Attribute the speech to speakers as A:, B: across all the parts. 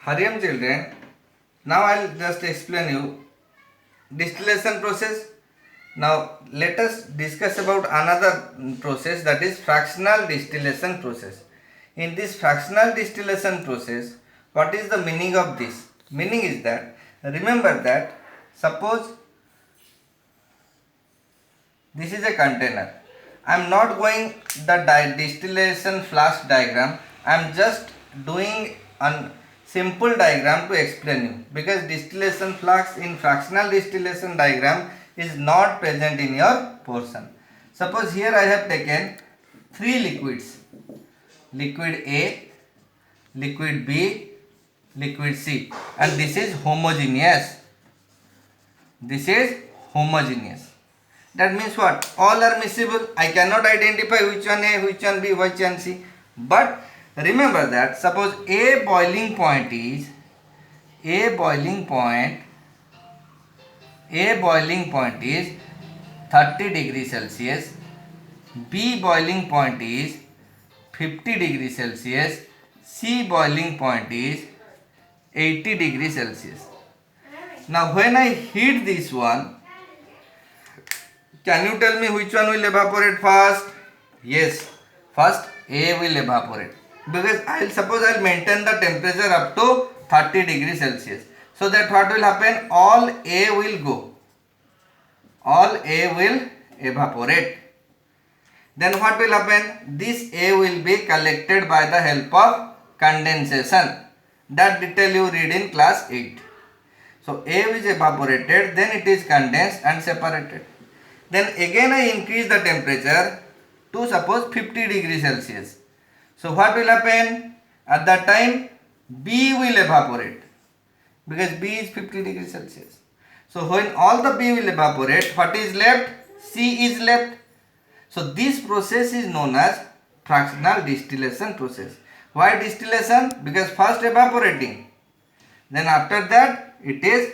A: Hariam children, now I'll just explain you distillation process. Now let us discuss about another process, that is fractional distillation process. In this fractional distillation process, what is the meaning of this? Meaning is that, remember that, suppose this is a container. I am not going the distillation flask diagram. I am just doing a simple diagram to explain you, because distillation flask in fractional distillation diagram is not present in your portion. Suppose here I have taken three liquids: liquid A, liquid B, liquid C, and this is homogeneous. This is homogeneous. That means what? All are miscible. I cannot identify which one A, which one B, which one C. But remember that suppose A boiling point is A boiling point is 30 degrees Celsius, B boiling point is 50 degrees Celsius, C boiling point is 80 degrees Celsius. Now when I heat this one, can you tell me which one will evaporate first? Yes, first A will evaporate, because I'll maintain the temperature up to 30 degrees Celsius. So that what will happen? All A will go. All A will evaporate. Then what will happen? This A will be collected by the help of condensation. That detail you read in class 8. So A is evaporated, then it is condensed and separated. Then again I increase the temperature to suppose 50 degrees Celsius. So what will happen? At that time B will evaporate, because B is 50 degrees Celsius. So when all the B will evaporate, what is left? C is left. So this process is known as fractional distillation process. Why distillation? Because first evaporating, then after that it is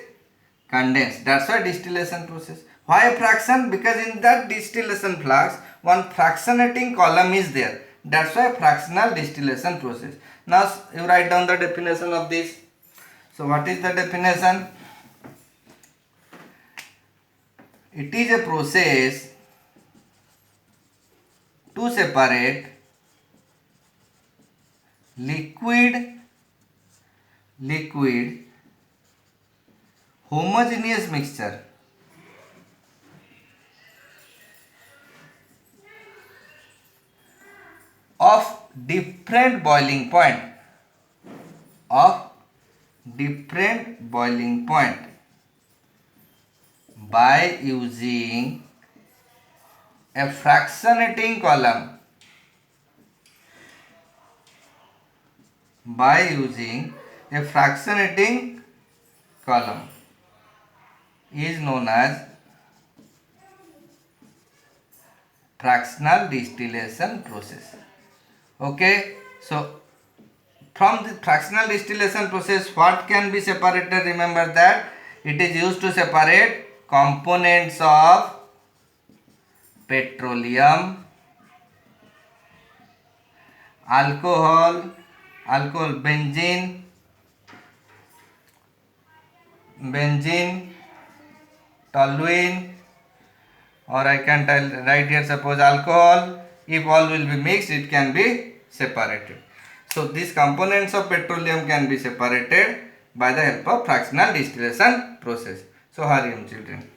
A: condensed. That's why distillation process. Why a fraction? Because in that distillation flask, one fractionating column is there. That's why fractional distillation process. Now you write down the definition of this. So what is the definition? It is a process to separate liquid homogeneous mixture of different boiling point by using a fractionating column is known as fractional distillation process. Okay, so from the fractional distillation process, what can be separated? Remember that it is used to separate components of petroleum, alcohol, benzene, toluene, or I can write here suppose alcohol. If all will be mixed, it can be separated. So these components of petroleum can be separated by the help of fractional distillation process. So Hariam children.